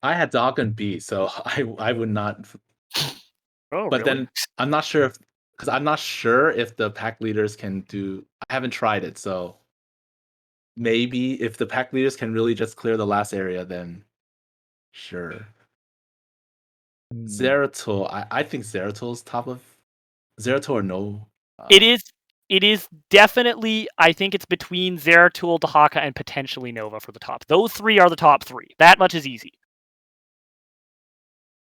I had Dehaka in B, so I would not... Oh, but really? then I'm not sure if the pack leaders can do. I haven't tried it, so maybe if the pack leaders can really just clear the last area, then sure. Zeratul, I think Zeratul's top of Zeratul or no. It is definitely. I think it's between Zeratul, Dehaka, and potentially Nova for the top. Those three are the top three. That much is easy.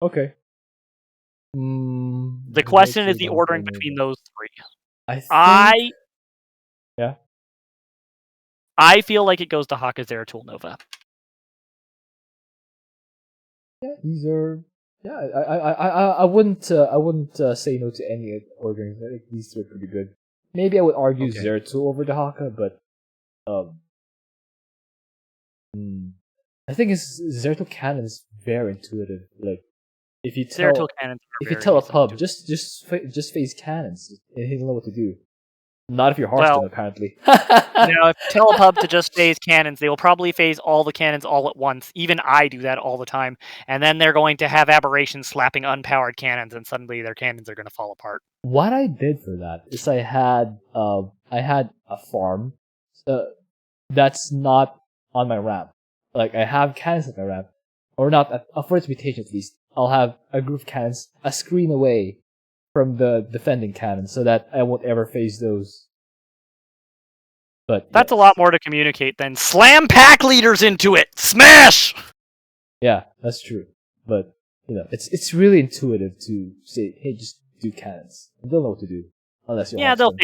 Okay. The question is the ordering between those three. Yeah. I feel like it goes to Dehaka, Zeratul, Nova. Yeah, these are. Yeah, I wouldn't say no to any ordering. I think these two are pretty good. Maybe I would argue Zeratul over Dehaka, but I think Zeratul Cannon is very intuitive. Like if you tell a pub just face cannons, he'll know what to do. Not if you're Hearthstone, apparently. If you tell a pub to just phase cannons, they will probably phase all the cannons all at once. Even I do that all the time. And then they're going to have aberrations slapping unpowered cannons, and suddenly their cannons are going to fall apart. What I did for that is I had a farm that's not on my ramp. Like, I have cannons at my ramp. Or not, for its mutation at least. I'll have a group of cannons a screen away from the defending cannons so that I won't ever phase those. But that's a lot more to communicate than slam pack leaders into it! Smash! Yeah, that's true. But, it's really intuitive to say, hey, just do cannons. They'll know what to do. Unless you're Hearthstone.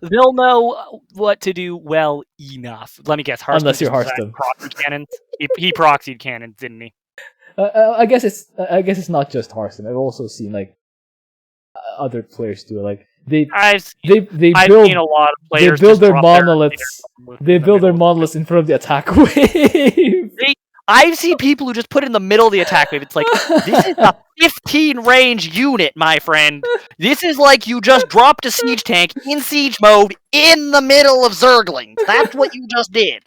They'll know what to do well enough. Let me guess, Hearthstone. Unless you're Hearthstone. Cannons. He proxied cannons, didn't he? I guess it's not just Hearthstone. I've also seen other players do it. Like I've seen a lot of players. They build their monoliths. They build their monoliths in front of the attack wave. I've seen people who just put it in the middle of the attack wave. It's like, this is a 15 range unit, my friend. This is like you just dropped a siege tank in siege mode in the middle of Zerglings. That's what you just did.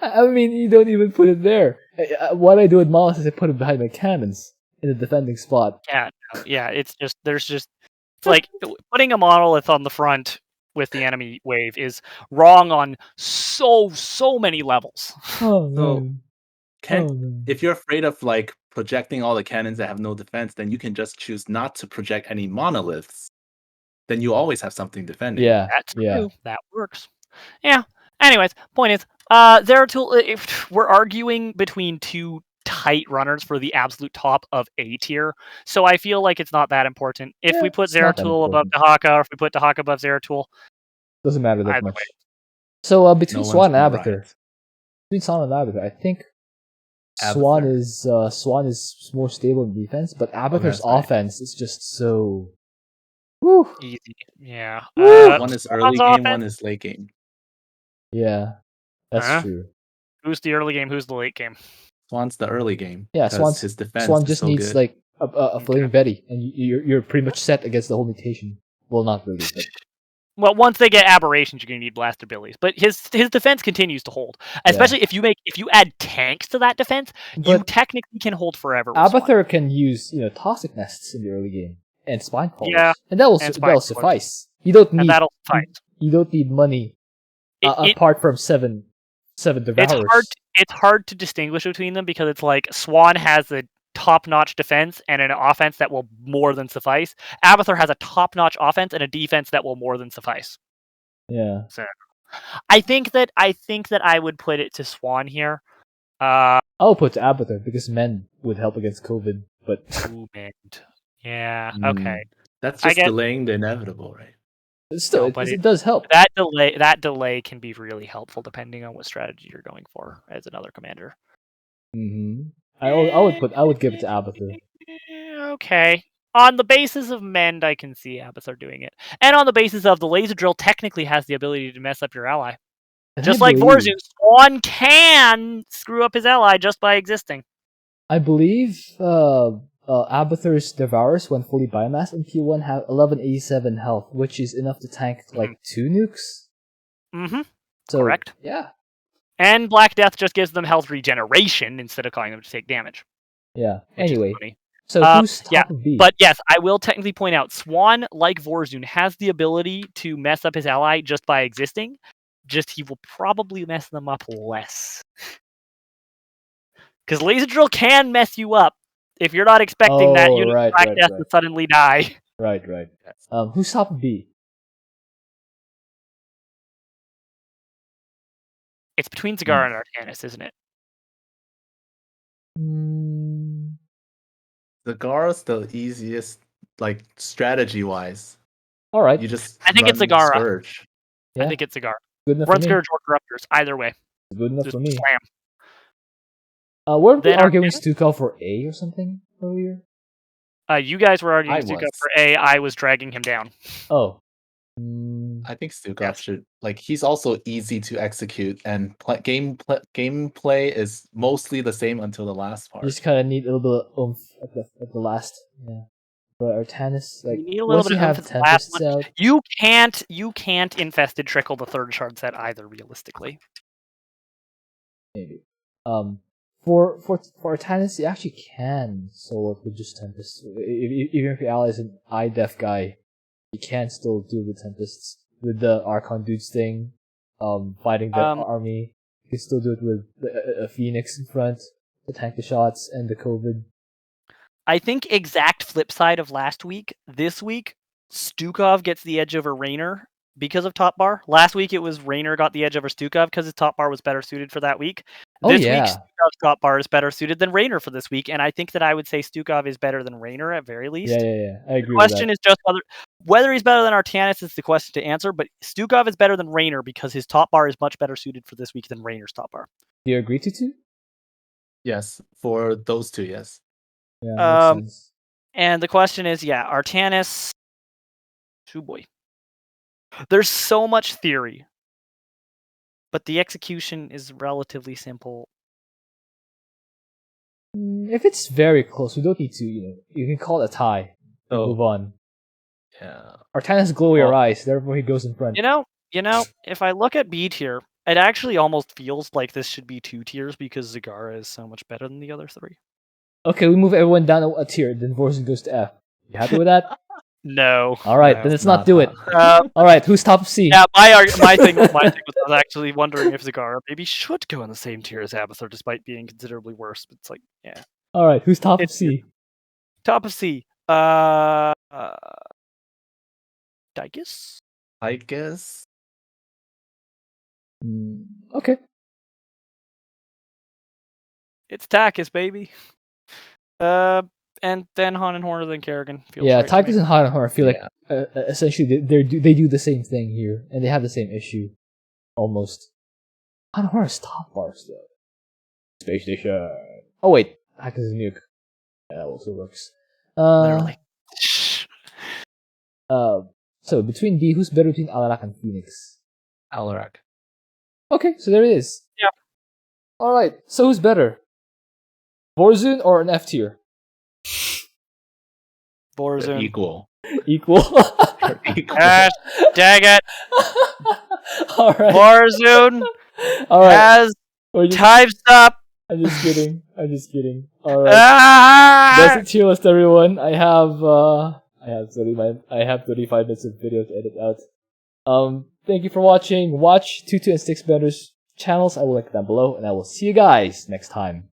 I mean, you don't even put it there. What I do with monoliths is I put it behind my cannons in the defending spot. Yeah. It's like putting a monolith on the front with the enemy wave is wrong on so many levels. Oh no. If you're afraid of projecting all the cannons that have no defense, then you can just choose not to project any monoliths. Then you always have something defending. Yeah, that's true. Yeah. That works. Yeah. Anyways, point is, Zeratul, we're arguing between two tight runners for the absolute top of A tier, so I feel like it's not that important. If we put Zeratul above Dehaka, or if we put Dehaka above Zeratul, doesn't matter that much. So between Swann and Abathur, I think Swann Abathur. is more stable in defense, but Abathur's that's right. offense is just so. Whew. Easy. Yeah. Woo! One is Swann's early game, offense- one is late game. Yeah, that's Huh? true. Who's the early game? Who's the late game? Swan's the early game. Yeah, 'cause his defense Swann is just so needs good. like a Flame Betty, and you're pretty much set against the whole mutation. Well, not really, but Well, once they get aberrations, you're gonna need blast abilities. But his defense continues to hold. Especially if you add tanks to that defense, you But technically can hold forever. With Swann. Abathur can use toxic nests in the early game and spine crawlers. Yeah, and that'll and spine that'll crawlers. suffice. You don't need And that'll suffice. you don't need money It- apart from seven devourers. It's hard to distinguish between them because it's like Swann has a top-notch defense and an offense that will more than suffice. Abathur has a top-notch offense and a defense that will more than suffice. Yeah. So, I think that I would put it to Swann here. I'll put to Abathur because men would help against COVID, but Yeah. Mm. Okay. That's I just get- delaying the inevitable, right? still, No, but it does help. That delay can be really helpful depending on what strategy you're going for as another commander. Mm-hmm. I would give it to Abathur. Okay. On the basis of Mend, I can see Abathur doing it. And on the basis of the laser drill technically has the ability to mess up your ally. And Just I like believe- Vorzun, Swann can screw up his ally just by existing. I believe Abathur's Devourers, when fully biomass in P1, have 1187 health, which is enough to tank like 2 nukes. Mm-hmm. So, Correct. Yeah. And Black Death just gives them health regeneration instead of causing them to take damage. Yeah. which is Anyway, funny. so who's top yeah, of B? But yes, I will technically point out Swann, like Vorzun, has the ability to mess up his ally just by existing. Just he will probably mess them up less. Because Laser Drill can mess you up if you're not expecting that unit right, Black right, Death right. to suddenly die. Right. Who's top of B? It's between Zagara and Artanis, isn't it? Mm, Zagara's the easiest, like strategy wise. all right. You just I think it's run Zagara. Scourge. Yeah. I think it's Zagara. Good enough Run for me. Scourge or Corruptors, either way. Good enough Just for me. slam. Weren't we Then arguing Artanis? Stukov for A or something earlier? You guys were arguing I Stukov was. for A. I was dragging him down. Oh. I think Stukov Yes. should he's also easy to execute, and gameplay is mostly the same until the last part. You just kind of need a little bit of oomph at the last. Yeah. But Artanis, like, You need a little once bit you of have oomph at the last Tempests out, You can't infested trickle the third shard set either, realistically. maybe. For Artanis, you actually can solo it with just Tempests. Even if your ally is an eye-def guy, you can still do the Tempests with the Archon dudes thing. Fighting the army, you can still do it with a Phoenix in front to tank the shots and the COVID. I think exact flip side of last week. This week, Stukov gets the edge over Raynor because of top bar. Last week it was Raynor got the edge over Stukov because his top bar was better suited for that week. Oh, This yeah. week, Stukov's top bar is better suited than Raynor for this week, and I think that I would say Stukov is better than Raynor at very least. Yeah. I agree The with question that. is just whether he's better than Artanis is the question to answer, but Stukov is better than Raynor because his top bar is much better suited for this week than Raynor's top bar. Do you agree to? Yes, for those two, yes. Yeah, makes sense. And the question is, Artanis. Oh boy. There's so much theory, but the execution is relatively simple. If it's very close, we don't need to, you can call it a tie. And So move on. yeah, Artanis glowy Well- eyes, therefore he goes in front. You know, if I look at B tier, it actually almost feels like this should be 2 tiers because Zagara is so much better than the other 3. Okay, we move everyone down a tier, then Vorzun goes to F. You happy with that? No. Alright, no. then let's not do it. Uh, Alright, who's top of C? Yeah, my thing was I was actually wondering if Zagara maybe should go in the same tier as Abathur, despite being considerably worse. But it's like, yeah, Alright, who's top of It's- C? top of C. Tychus? I guess Okay. It's Tychus, baby. And then Han and Horner, then Kerrigan. Feels Yeah, right to Tychus me. and Hanahor, I feel Yeah. like essentially they do the same thing here, and they have the same issue, almost. Hanahor is top bars though. Space Station. Oh wait, Hack is a nuke. That also works. Literally. So between D, who's better between Alarak and Fenix? Alarak. Okay, so there it is. Yeah. Alright, so who's better? Borzun or an F tier? They're Borzun. equal. Equal. They're equal. Gosh, dang it. Alright. Borzun Alright. has time's up. I'm just kidding. Alright. Ah! That's a tier list, everyone. I have 35 minutes of video to edit out. Thank you for watching. Watch Tutu and Stixbender's channels. I will link them below, and I will see you guys next time.